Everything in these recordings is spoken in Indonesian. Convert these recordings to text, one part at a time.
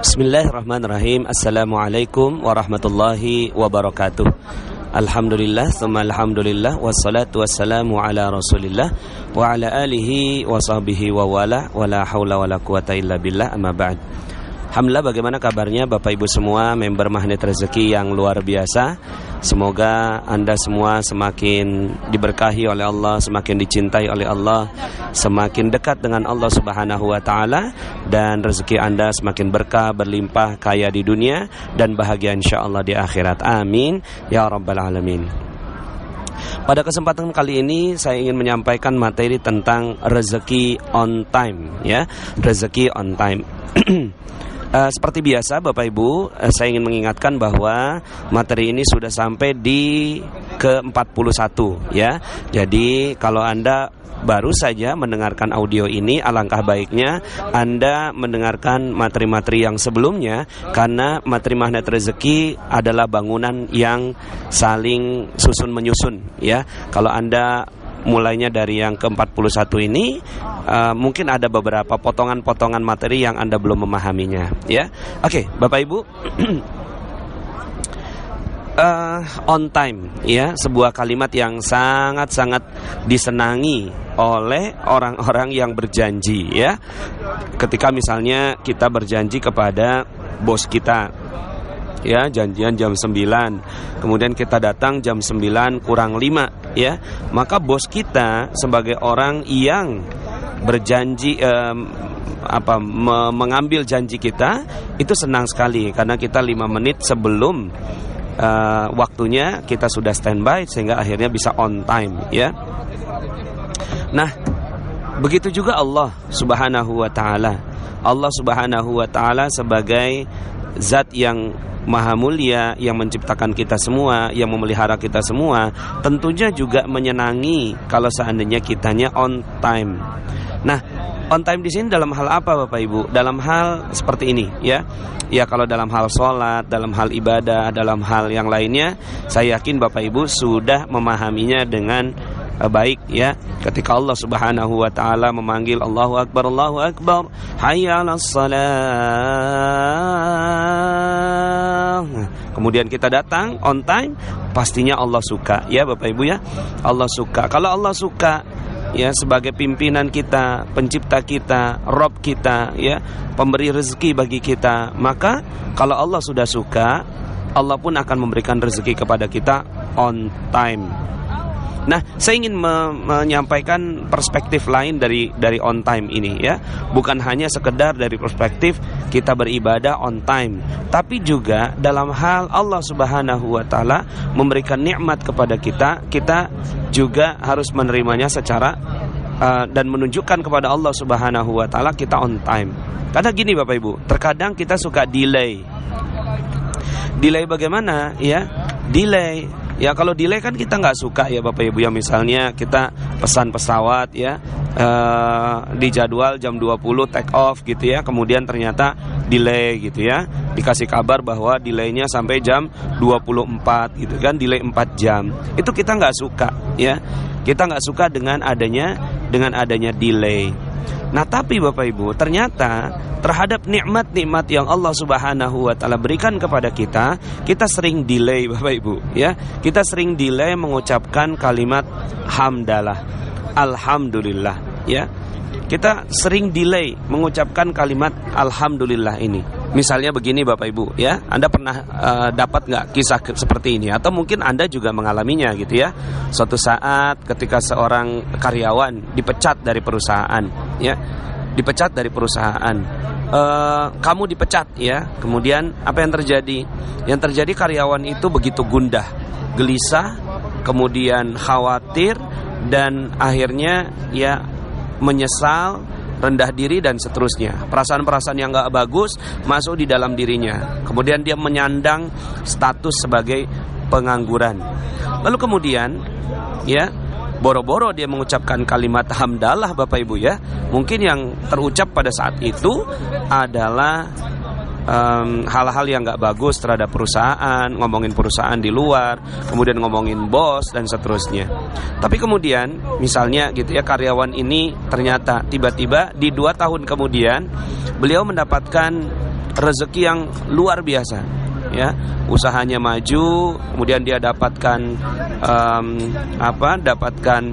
Bismillahirrahmanirrahim. Assalamualaikum warahmatullahi wabarakatuh. Alhamdulillah, tsumma alhamdulillah, wassalatu wassalamu ala Rasulillah wa ala alihi wa sahbihi wa wala wala haula wala quwata illa billah, amma ba'd. Alhamdulillah, bagaimana kabarnya Bapak Ibu semua member Magnet Rezeki yang luar biasa. Semoga Anda semua semakin diberkahi oleh Allah, semakin dicintai oleh Allah, semakin dekat dengan Allah Subhanahu wa taala, dan rezeki Anda semakin berkah, berlimpah, kaya di dunia dan bahagia insyaallah di akhirat. Amin ya rabbal alamin. Pada kesempatan kali ini saya ingin menyampaikan materi tentang rezeki on time, ya. Rezeki on time. Seperti biasa Bapak Ibu, saya ingin mengingatkan bahwa materi ini sudah sampai di ke-41, ya. Jadi kalau Anda baru saja mendengarkan audio ini, alangkah baiknya Anda mendengarkan materi-materi yang sebelumnya, karena materi Magnet Rezeki adalah bangunan yang saling susun menyusun, ya. Kalau Anda mulainya dari yang ke-41 ini, mungkin ada beberapa potongan-potongan materi yang Anda belum memahaminya, ya. Oke, Bapak Ibu. On time, ya, sebuah kalimat yang sangat-sangat disenangi oleh orang-orang yang berjanji, ya. Ketika misalnya kita berjanji kepada bos kita, ya, janjian jam 9, kemudian kita datang jam 9 kurang 5, ya, maka bos kita sebagai orang yang berjanji, mengambil janji kita, itu senang sekali karena kita 5 menit sebelum waktunya kita sudah standby, sehingga akhirnya bisa on time, ya. Nah, begitu juga Allah Subhanahu wa taala. Allah Subhanahu wa taala sebagai zat yang maha mulia, yang menciptakan kita semua, yang memelihara kita semua, tentunya juga menyenangi kalau seandainya kitanya on time. Nah, on time di sini dalam hal apa Bapak Ibu? Dalam hal seperti ini, ya. Ya, kalau dalam hal sholat, dalam hal ibadah, dalam hal yang lainnya, saya yakin Bapak Ibu sudah memahaminya dengan baik, ya. Ketika Allah Subhanahu wa taala memanggil Allahu Akbar, hayya 'alas shalah, kemudian kita datang on time, pastinya Allah suka, ya Bapak Ibu, ya. Allah suka. Kalau Allah suka, ya, sebagai pimpinan kita, pencipta kita, Rob kita, ya, pemberi rezeki bagi kita, maka kalau Allah sudah suka, Allah pun akan memberikan rezeki kepada kita on time. Nah, saya ingin menyampaikan perspektif lain dari on time ini, ya. Bukan hanya sekedar dari perspektif kita beribadah on time, tapi juga dalam hal Allah Subhanahu wa taala memberikan nikmat kepada kita, kita juga harus menerimanya secara dan menunjukkan kepada Allah Subhanahu wa taala kita on time. Karena gini Bapak Ibu, terkadang kita suka delay. Delay bagaimana, ya? Delay, ya, kalau delay kan kita nggak suka, ya Bapak Ibu, ya. Misalnya kita pesan pesawat, ya, di jadwal jam 20 take off gitu, ya, kemudian ternyata delay gitu, ya, dikasih kabar bahwa delaynya sampai jam 24 gitu kan, delay 4 jam. Itu kita nggak suka, ya. Kita nggak suka dengan adanya delay. Nah, tapi Bapak Ibu, ternyata terhadap nikmat-nikmat yang Allah Subhanahu wa taala berikan kepada kita, kita sering delay Bapak Ibu, ya. Kita sering delay mengucapkan kalimat hamdalah, alhamdulillah, ya. Kita sering delay mengucapkan kalimat alhamdulillah ini. Misalnya begini Bapak Ibu, ya, Anda pernah dapat nggak kisah seperti ini? Atau mungkin Anda juga mengalaminya gitu, ya. Suatu saat ketika seorang karyawan dipecat dari perusahaan, ya, dipecat dari perusahaan, kamu dipecat, ya. Kemudian apa yang terjadi? Yang terjadi karyawan itu begitu gundah, gelisah, kemudian khawatir, dan akhirnya, ya, menyesal, rendah diri, dan seterusnya. Perasaan-perasaan yang gak bagus masuk di dalam dirinya. Kemudian dia menyandang status sebagai pengangguran. Lalu kemudian, ya, boro-boro dia mengucapkan kalimat hamdalah Bapak Ibu, ya. Mungkin yang terucap pada saat itu adalah hal-hal yang gak bagus terhadap perusahaan, ngomongin perusahaan di luar, kemudian ngomongin bos dan seterusnya. Tapi kemudian misalnya gitu, ya, karyawan ini ternyata tiba-tiba di 2 tahun kemudian beliau mendapatkan rezeki yang luar biasa, ya. Usahanya maju, kemudian dia dapatkan dapatkan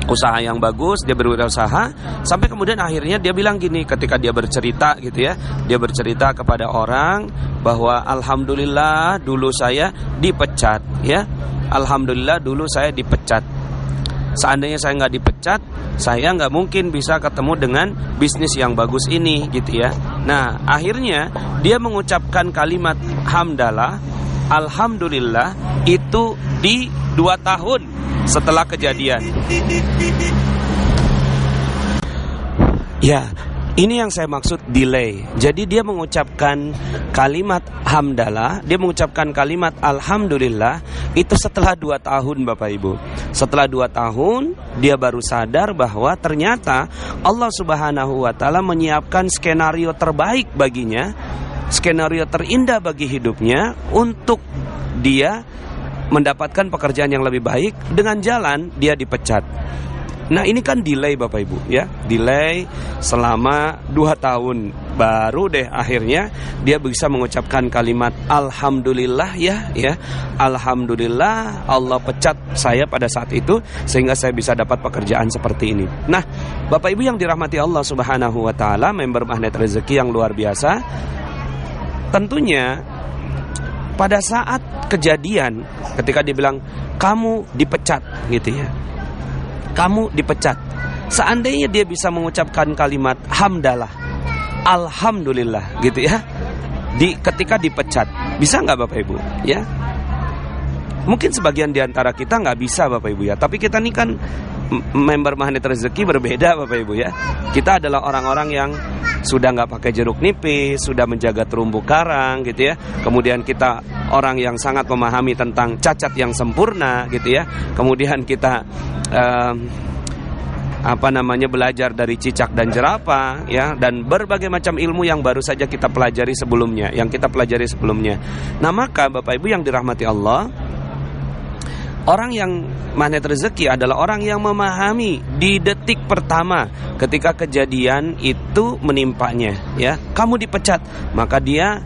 usaha yang bagus, dia berwirausaha, sampai kemudian akhirnya dia bilang gini ketika dia bercerita gitu ya, dia bercerita kepada orang bahwa alhamdulillah dulu saya dipecat, ya, alhamdulillah dulu saya dipecat. Seandainya saya nggak dipecat, saya nggak mungkin bisa ketemu dengan bisnis yang bagus ini gitu ya. Nah, akhirnya dia mengucapkan kalimat hamdalah, alhamdulillah itu di 2 tahun setelah kejadian. Ya, ini yang saya maksud delay. Jadi dia mengucapkan kalimat hamdalah, dia mengucapkan kalimat alhamdulillah itu setelah 2 tahun Bapak Ibu. Setelah 2 tahun dia baru sadar bahwa ternyata Allah Subhanahu wa taala menyiapkan skenario terbaik baginya, skenario terindah bagi hidupnya untuk dia mendapatkan pekerjaan yang lebih baik dengan jalan dia dipecat. Nah, ini kan delay Bapak Ibu ya, delay selama 2 tahun, baru deh akhirnya dia bisa mengucapkan kalimat alhamdulillah ya, alhamdulillah Allah pecat saya pada saat itu sehingga saya bisa dapat pekerjaan seperti ini. Nah, Bapak Ibu yang dirahmati Allah Subhanahu wa taala, member Magnet Rezeki yang luar biasa, tentunya pada saat kejadian ketika dia bilang kamu dipecat gitu ya, kamu dipecat, seandainya dia bisa mengucapkan kalimat hamdalah, alhamdulillah gitu ya, ketika dipecat, bisa nggak Bapak Ibu ya? Mungkin sebagian diantara kita nggak bisa Bapak Ibu ya, tapi kita nih kan member Magnet Rezeki berbeda Bapak Ibu ya. Kita adalah orang-orang yang sudah nggak pakai jeruk nipis, sudah menjaga terumbu karang gitu ya. Kemudian kita orang yang sangat memahami tentang cacat yang sempurna gitu ya. Kemudian kita belajar dari cicak dan jerapah ya, dan berbagai macam ilmu yang baru saja kita pelajari sebelumnya, Nah, maka Bapak Ibu yang dirahmati Allah, orang yang Magnet Rezeki adalah orang yang memahami di detik pertama ketika kejadian itu menimpanya ya, kamu dipecat, maka dia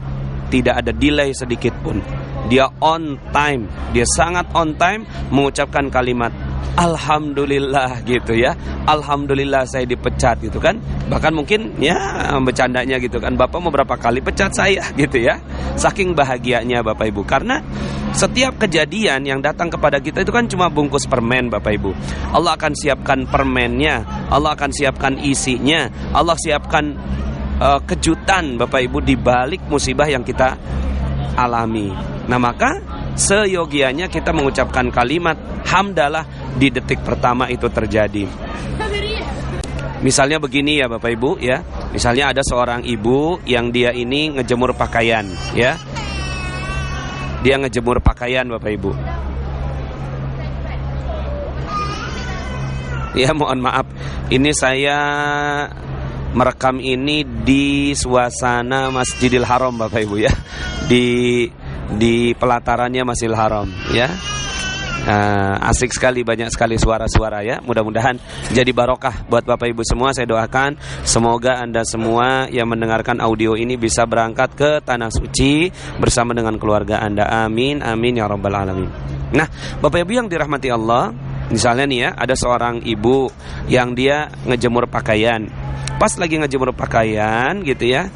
tidak ada delay sedikit pun. Dia on time, dia sangat on time mengucapkan kalimat alhamdulillah gitu ya. Alhamdulillah saya dipecat gitu kan. Bahkan mungkin ya bercandanya gitu kan, Bapak mau berapa kali pecat saya gitu ya. Saking bahagianya Bapak Ibu, karena setiap kejadian yang datang kepada kita itu kan cuma bungkus permen Bapak Ibu. Allah akan siapkan permennya, Allah akan siapkan isinya, Allah siapkan kejutan Bapak Ibu di balik musibah yang kita alami. Nah, maka seyogianya kita mengucapkan kalimat hamdalah di detik pertama itu terjadi. Misalnya begini ya Bapak Ibu ya, misalnya ada seorang ibu yang dia ini ngejemur pakaian ya. Dia ngejemur pakaian Bapak Ibu. Ya, mohon maaf, ini saya merekam ini di suasana Masjidil Haram Bapak Ibu ya, di pelatarannya Masjidil Haram ya. Asik sekali, banyak sekali suara-suara ya. Mudah-mudahan jadi barokah buat Bapak Ibu semua. Saya doakan semoga Anda semua yang mendengarkan audio ini bisa berangkat ke Tanah Suci bersama dengan keluarga Anda. Amin, amin ya rabbal alamin. Nah, Bapak Ibu yang dirahmati Allah, misalnya nih ya, ada seorang ibu yang dia ngejemur pakaian. Pas lagi ngejemur pakaian gitu ya,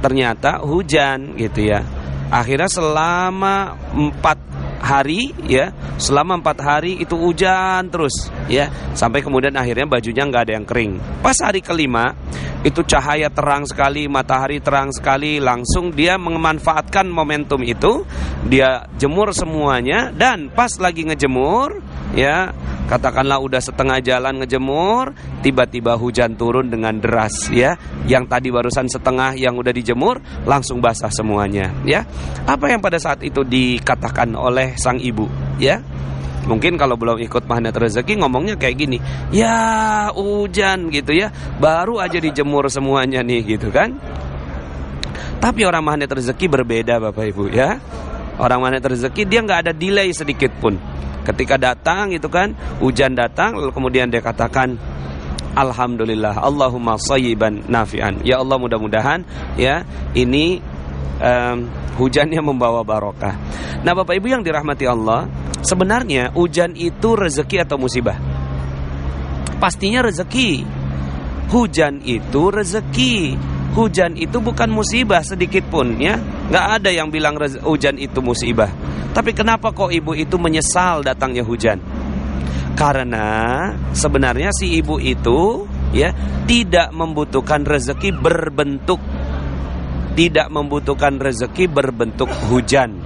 ternyata hujan gitu ya. Akhirnya selama 4 hari ya, selama 4 hari itu hujan terus ya, sampai kemudian akhirnya bajunya nggak ada yang kering. Pas hari kelima itu cahaya terang sekali, matahari terang sekali, langsung dia memanfaatkan momentum itu, dia jemur semuanya. Dan pas lagi ngejemur ya, katakanlah udah setengah jalan ngejemur, tiba-tiba hujan turun dengan deras ya. Yang tadi barusan setengah yang udah dijemur langsung basah semuanya ya. Apa yang pada saat itu dikatakan oleh sang ibu ya? Mungkin kalau belum ikut Magnet Rezeki ngomongnya kayak gini, ya hujan gitu ya, baru aja dijemur semuanya nih gitu kan. Tapi orang Magnet Rezeki berbeda Bapak Ibu ya. Orang Magnet Rezeki dia nggak ada delay sedikit pun. Ketika datang gitu kan, hujan datang, lalu kemudian dia katakan alhamdulillah, Allahumma shayyiban nafi'an. Ya Allah, mudah-mudahan ya ini hujannya membawa barokah. Nah, Bapak Ibu yang dirahmati Allah, sebenarnya hujan itu rezeki atau musibah? Pastinya rezeki. Hujan itu rezeki. Hujan itu bukan musibah sedikit pun ya. Nggak ada yang bilang hujan itu musibah. Tapi kenapa kok ibu itu menyesal datangnya hujan? Karena sebenarnya si ibu itu ya tidak membutuhkan rezeki berbentuk, tidak membutuhkan rezeki berbentuk hujan.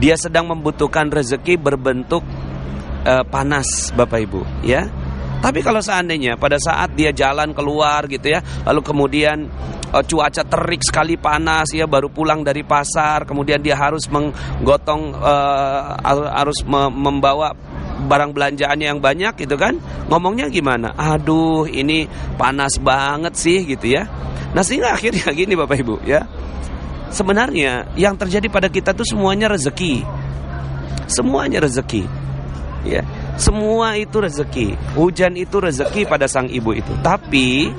Dia sedang membutuhkan rezeki berbentuk panas, Bapak Ibu ya. Tapi kalau seandainya pada saat dia jalan keluar gitu ya, lalu kemudian cuaca terik sekali panas ya, baru pulang dari pasar, kemudian dia harus menggotong harus membawa barang belanjaannya yang banyak gitu kan, ngomongnya gimana? Aduh, ini panas banget sih gitu ya. Nah, sehingga akhirnya gini Bapak Ibu ya, sebenarnya yang terjadi pada kita tuh semuanya rezeki. Semuanya rezeki ya. Semua itu rezeki. Hujan itu rezeki pada sang ibu itu. Tapi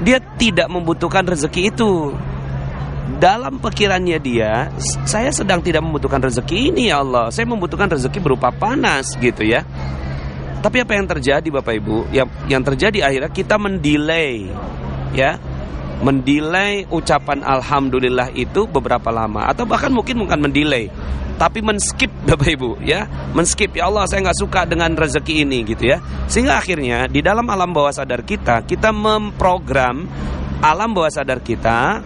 dia tidak membutuhkan rezeki itu. Dalam pikirannya dia, saya sedang tidak membutuhkan rezeki ini ya Allah, saya membutuhkan rezeki berupa panas gitu ya. Tapi apa yang terjadi Bapak Ibu? Yang terjadi akhirnya kita mendelay ya, mendelay ucapan alhamdulillah itu beberapa lama, atau bahkan mungkin bukan mendelay, tapi men-skip Bapak Ibu ya, men-skip, ya Allah saya nggak suka dengan rezeki ini gitu ya. Sehingga akhirnya di dalam alam bawah sadar kita memprogram alam bawah sadar kita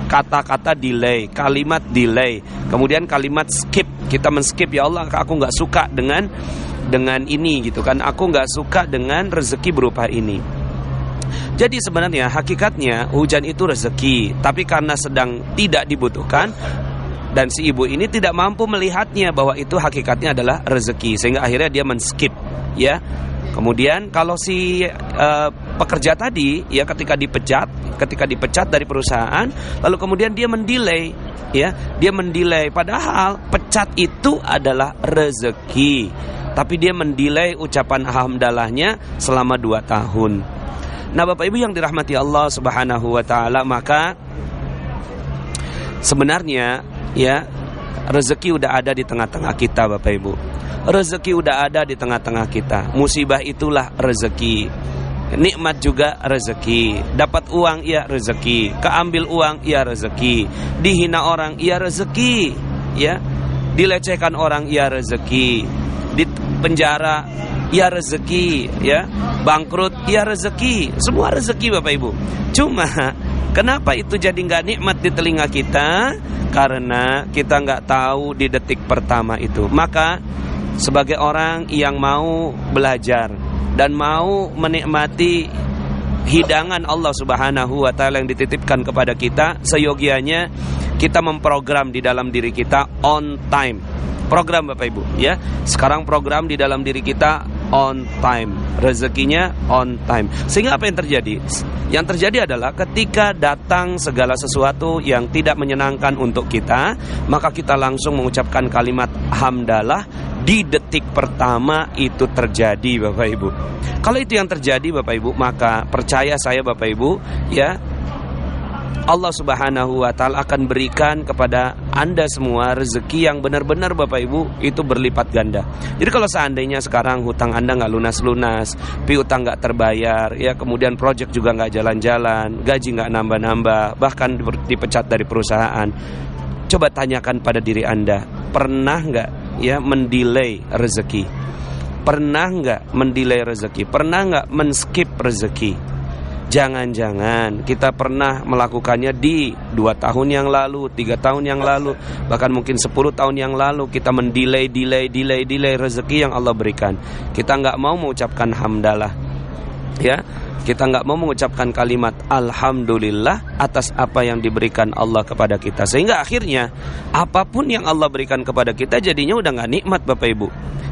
kata-kata delay, kalimat delay, kemudian kalimat skip, kita men-skip, ya Allah aku nggak suka dengan ini gitu kan, aku nggak suka dengan rezeki berupa ini. Jadi sebenarnya hakikatnya hujan itu rezeki, tapi karena sedang tidak dibutuhkan dan si ibu ini tidak mampu melihatnya bahwa itu hakikatnya adalah rezeki, sehingga akhirnya dia men-skip ya. Kemudian kalau si pekerja tadi ya ketika dipecat dari perusahaan, lalu kemudian dia mendelay ya, dia mendelay, padahal pecat itu adalah rezeki, tapi dia mendelay ucapan alhamdulillahnya selama 2 tahun. Nah, Bapak Ibu yang dirahmati Allah Subhanahu wa taala, maka sebenarnya ya rezeki udah ada di tengah-tengah kita Bapak Ibu. Rezeki udah ada di tengah-tengah kita. Musibah itulah rezeki. Nikmat juga rezeki. Dapat uang ya rezeki. Keambil uang ya rezeki. Dihina orang ya rezeki. Ya. Dilecehkan orang ya rezeki. Di penjara ya rezeki, ya. Bangkrut ya rezeki. Semua rezeki Bapak Ibu. Cuma kenapa itu jadi nggak nikmat di telinga kita? Karena kita nggak tahu di detik pertama itu. Maka sebagai orang yang mau belajar dan mau menikmati hidangan Allah Subhanahu wa taala yang dititipkan kepada kita, seyogianya kita memprogram di dalam diri kita on time. Program Bapak Ibu ya. Sekarang program di dalam diri kita on time, rezekinya on time. Sehingga apa yang terjadi? Yang terjadi adalah ketika datang segala sesuatu yang tidak menyenangkan untuk kita, maka kita langsung mengucapkan kalimat hamdalah di detik pertama itu terjadi Bapak Ibu. Kalau itu yang terjadi Bapak Ibu, maka percaya saya Bapak Ibu ya, Allah Subhanahu wa taala akan berikan kepada Anda semua rezeki yang benar-benar Bapak Ibu itu berlipat ganda. Jadi kalau seandainya sekarang hutang Anda nggak lunas-lunas, piutang nggak terbayar, ya kemudian proyek juga nggak jalan-jalan, gaji nggak nambah-nambah, bahkan dipecat dari perusahaan, coba tanyakan pada diri Anda, pernah nggak ya mendelay rezeki? Pernah nggak mendelay rezeki? Pernah nggak men-skip rezeki? Jangan-jangan kita pernah melakukannya di 2 tahun yang lalu, 3 tahun yang lalu, bahkan mungkin 10 tahun yang lalu. Kita mendelay rezeki yang Allah berikan. Kita nggak mau mengucapkan hamdalah ya, kita nggak mau mengucapkan kalimat alhamdulillah atas apa yang diberikan Allah kepada kita. Sehingga akhirnya apapun yang Allah berikan kepada kita jadinya udah nggak nikmat Bapak Ibu.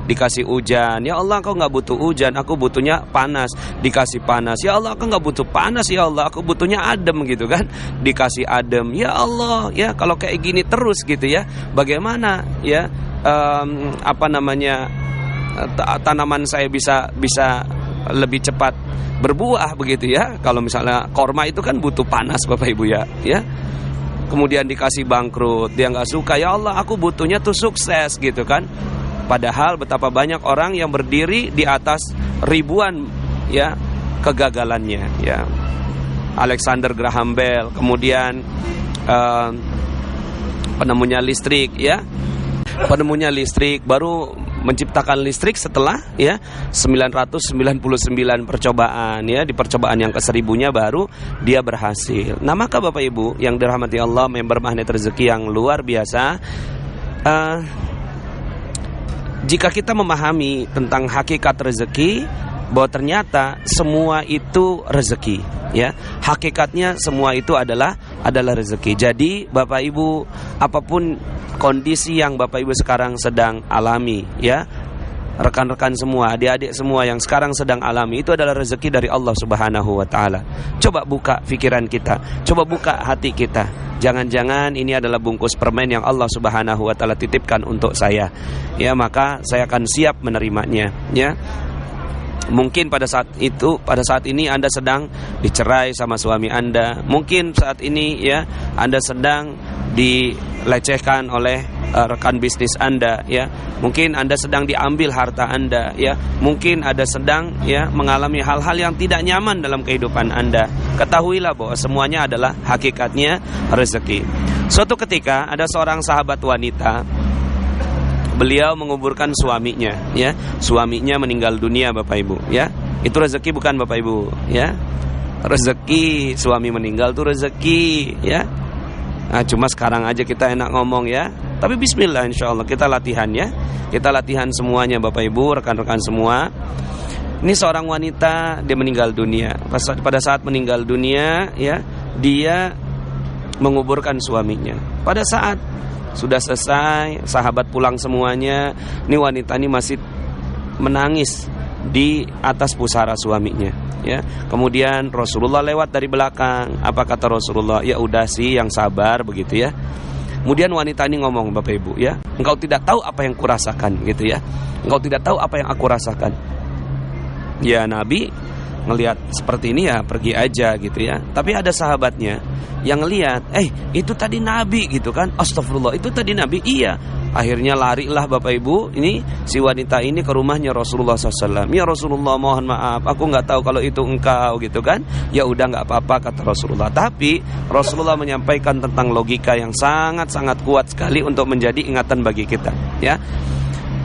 Dikasih hujan, ya Allah aku gak butuh hujan, aku butuhnya panas. Dikasih panas, ya Allah aku gak butuh panas, ya Allah aku butuhnya adem gitu kan. Dikasih adem, ya Allah ya kalau kayak gini terus gitu ya, bagaimana ya tanaman saya bisa lebih cepat berbuah begitu ya. Kalau misalnya korma itu kan butuh panas Bapak Ibu ya. Kemudian dikasih bangkrut, dia nggak suka, ya Allah aku butuhnya tuh sukses gitu kan. Padahal betapa banyak orang yang berdiri di atas ribuan ya kegagalannya ya. Alexander Graham Bell, kemudian penemunya listrik ya. Penemunya listrik baru menciptakan listrik setelah ya 999 percobaan ya. Di percobaan yang ke-1000-nya baru dia berhasil. Nah, maka Bapak Ibu yang dirahmati Allah, member Magnet Rezeki yang luar biasa, jika kita memahami tentang hakikat rezeki, bahwa ternyata semua itu rezeki ya. Hakikatnya semua itu adalah rezeki. Jadi Bapak Ibu, apapun kondisi yang Bapak Ibu sekarang sedang alami ya, rekan-rekan semua, adik-adik semua yang sekarang sedang alami, itu adalah rezeki dari Allah Subhanahu wa taala. Coba buka pikiran kita, coba buka hati kita. Jangan-jangan ini adalah bungkus permen yang Allah Subhanahu wa taala titipkan untuk saya. Ya, maka saya akan siap menerimanya ya. Mungkin pada saat ini Anda sedang dicerai sama suami Anda. Mungkin saat ini ya Anda sedang dilecehkan oleh rekan bisnis Anda ya. Mungkin Anda sedang diambil harta Anda ya. Mungkin Anda sedang ya mengalami hal-hal yang tidak nyaman dalam kehidupan Anda. Ketahuilah bahwa semuanya adalah hakikatnya rezeki. Suatu ketika ada seorang sahabat wanita, beliau menguburkan suaminya ya. Suaminya meninggal dunia Bapak Ibu ya. Itu rezeki bukan Bapak Ibu ya? Rezeki, suami meninggal itu rezeki ya. Nah, cuma sekarang aja kita enak ngomong ya. Tapi bismillah, insyaallah kita latihan ya. Kita latihan semuanya Bapak Ibu, rekan-rekan semua. Ini seorang wanita, dia meninggal dunia. Pada saat meninggal dunia ya, dia menguburkan suaminya. Pada saat sudah selesai, sahabat pulang semuanya, ini wanita ini masih menangis di atas pusara suaminya ya. Kemudian Rasulullah lewat dari belakang. Apa kata Rasulullah? Ya udah sih, yang sabar begitu ya. Kemudian wanita ini ngomong Bapak Ibu ya, engkau tidak tahu apa yang kurasakan gitu ya. Engkau tidak tahu apa yang aku rasakan. Ya Nabi ngelihat seperti ini ya pergi aja gitu ya. Tapi ada sahabatnya yang lihat, itu tadi Nabi gitu kan. Astagfirullah, itu tadi Nabi. Iya. Akhirnya larilah Bapak Ibu, ini si wanita ini ke rumahnya Rasulullah SAW. Ya Rasulullah, mohon maaf, aku nggak tahu kalau itu engkau gitu kan. Ya udah nggak apa-apa kata Rasulullah. Tapi Rasulullah menyampaikan tentang logika yang sangat-sangat kuat sekali untuk menjadi ingatan bagi kita ya.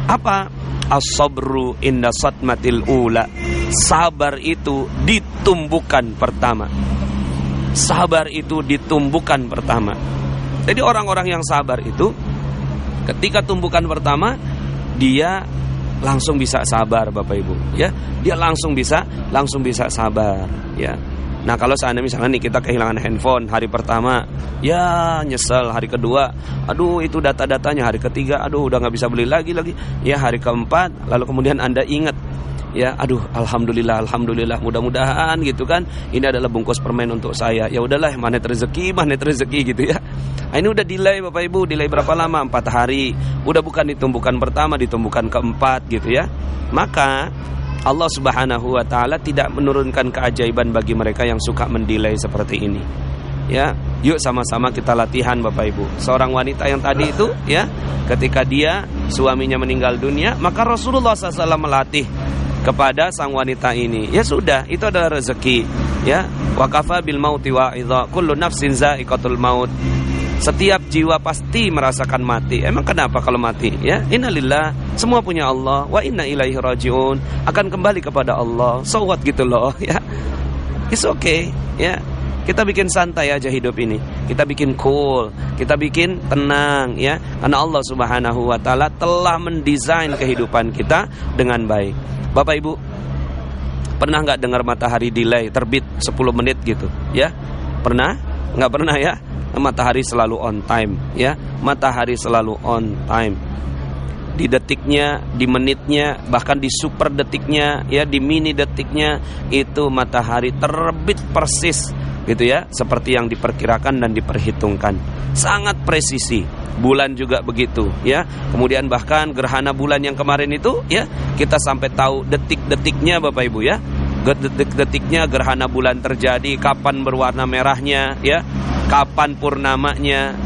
Apa? As-sabru inda satmatil ula. Sabar itu ditumbuhkan pertama. Sabar itu ditumbuhkan pertama. Jadi orang-orang yang sabar itu ketika tumbukan pertama, dia langsung bisa sabar Bapak Ibu ya. Dia langsung bisa sabar ya. Nah, kalau seandainya misalnya nih kita kehilangan handphone hari pertama, ya nyesel. Hari kedua, aduh itu data-datanya. Hari ketiga, aduh udah nggak bisa beli lagi. Ya hari keempat, lalu kemudian Anda ingat, ya aduh alhamdulillah, mudah-mudahan gitu kan. Ini adalah bungkus permen untuk saya. Ya udahlah, magnet rezeki gitu ya. Nah, ini udah delay Bapak Ibu, delay berapa lama? 4 hari. Udah bukan ditumbukan pertama, ditumbukan keempat gitu ya. Maka Allah Subhanahu wa taala tidak menurunkan keajaiban bagi mereka yang suka mendelay seperti ini. Ya, yuk sama-sama kita latihan Bapak Ibu. Seorang wanita yang tadi itu ya, ketika dia suaminya meninggal dunia, maka Rasulullah SAW melatih kepada sang wanita ini. Ya sudah, itu adalah rezeki. Ya, wa kafa bil mauti wa'idha, kullu nafsin za'iqatul maut. Setiap jiwa pasti merasakan mati. Emang kenapa kalau mati? Ya, innalillah, semua punya Allah, wa inna ilaihi rajiun, akan kembali kepada Allah. So what gitu loh, ya. It's okay, ya. Kita bikin santai aja hidup ini. Kita bikin cool, kita bikin tenang ya. Karena Allah Subhanahu wa taala telah mendesain kehidupan kita dengan baik. Bapak Ibu, pernah enggak dengar matahari delay terbit 10 menit gitu, ya? Pernah? Enggak pernah ya? Matahari selalu on time ya. Matahari selalu on time. Di detiknya, di menitnya, bahkan di super detiknya ya, di mini detiknya itu matahari terbit persis gitu ya, seperti yang diperkirakan dan diperhitungkan. Sangat presisi. Bulan juga begitu ya. Kemudian bahkan gerhana bulan yang kemarin itu ya, kita sampai tahu detik-detiknya Bapak Ibu ya. detik-detiknya gerhana bulan terjadi, kapan berwarna merahnya, ya, kapan purnamanya.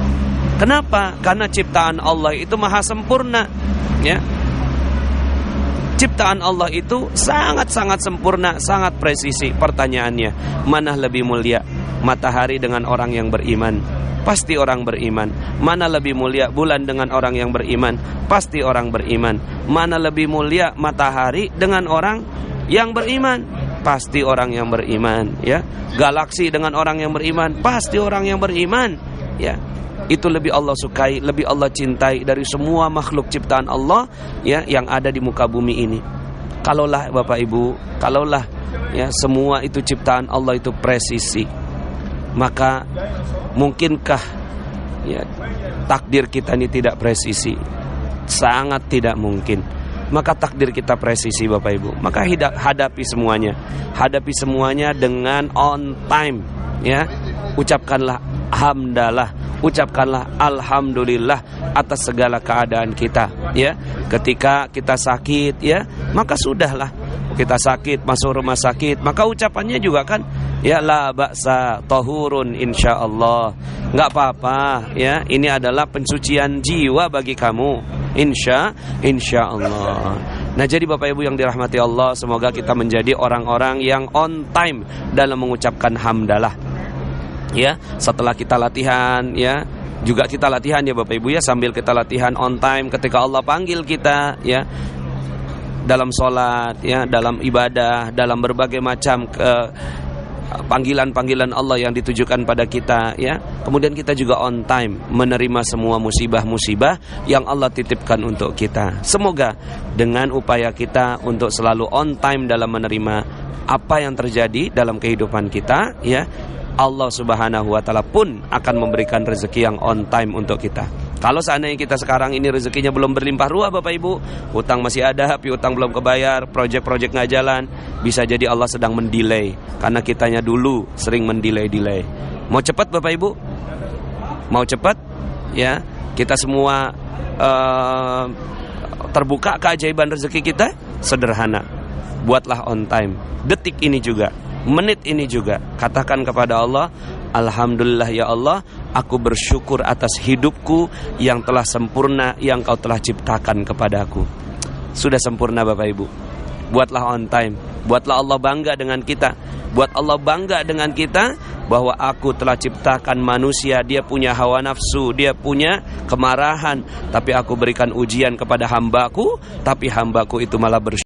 Kenapa? Karena ciptaan Allah itu maha sempurna, ya. Ciptaan Allah itu sangat-sangat sempurna, sangat presisi. Pertanyaannya, mana lebih mulia? Matahari dengan orang yang beriman, pasti orang beriman. Mana lebih mulia bulan dengan orang yang beriman? Pasti orang beriman. Mana lebih mulia matahari dengan orang yang beriman? Pasti orang yang beriman, ya. Galaksi dengan orang yang beriman, pasti orang yang beriman, ya. Itu lebih Allah sukai, lebih Allah cintai dari semua makhluk ciptaan Allah, ya, yang ada di muka bumi ini. Kalaulah Bapak Ibu, kalaulah, ya, semua itu ciptaan Allah itu presisi, maka mungkinkah, ya, takdir kita ini tidak presisi? Sangat tidak mungkin. Maka takdir kita presisi Bapak Ibu. Maka hadapi semuanya. Hadapi semuanya dengan on time, ya. Ucapkanlah hamdalah, ucapkanlah alhamdulillah atas segala keadaan kita, ya. Ketika kita sakit, ya, maka sudahlah. Kita sakit, masuk rumah sakit, maka ucapannya juga kan, ya, la ba'sa tahurun insyaallah. Enggak apa-apa, ya. Ini adalah pensucian jiwa bagi kamu. Insyaallah. Nah, jadi Bapak Ibu yang dirahmati Allah, semoga kita menjadi orang-orang yang on time dalam mengucapkan hamdalah. Ya, setelah kita latihan, ya, juga kita latihan, ya Bapak Ibu, ya, sambil kita latihan on time ketika Allah panggil kita, ya, dalam sholat, ya, dalam ibadah, dalam berbagai macam panggilan-panggilan Allah yang ditujukan pada kita, ya. Kemudian kita juga on time menerima semua musibah-musibah yang Allah titipkan untuk kita. Semoga dengan upaya kita untuk selalu on time dalam menerima apa yang terjadi dalam kehidupan kita, ya, Allah Subhanahu wa Ta'ala pun akan memberikan rezeki yang on time untuk kita. Kalau seandainya kita sekarang ini rezekinya belum berlimpah ruah Bapak Ibu, hutang masih ada, piutang belum kebayar, proyek-proyek nggak jalan, bisa jadi Allah sedang mendelay karena kitanya dulu sering mendelay. Mau cepat Bapak Ibu? Mau cepat? Ya, kita semua terbuka keajaiban rezeki kita. Sederhana, buatlah on time. Detik ini juga, menit ini juga, katakan kepada Allah, alhamdulillah ya Allah, aku bersyukur atas hidupku yang telah sempurna, yang Kau telah ciptakan kepadaku. Sudah sempurna Bapak Ibu. Buatlah on time. Buatlah Allah bangga dengan kita. Buat Allah bangga dengan kita bahwa aku telah ciptakan manusia, dia punya hawa nafsu, dia punya kemarahan, tapi aku berikan ujian kepada hambaku, tapi hambaku itu malah bersyukur.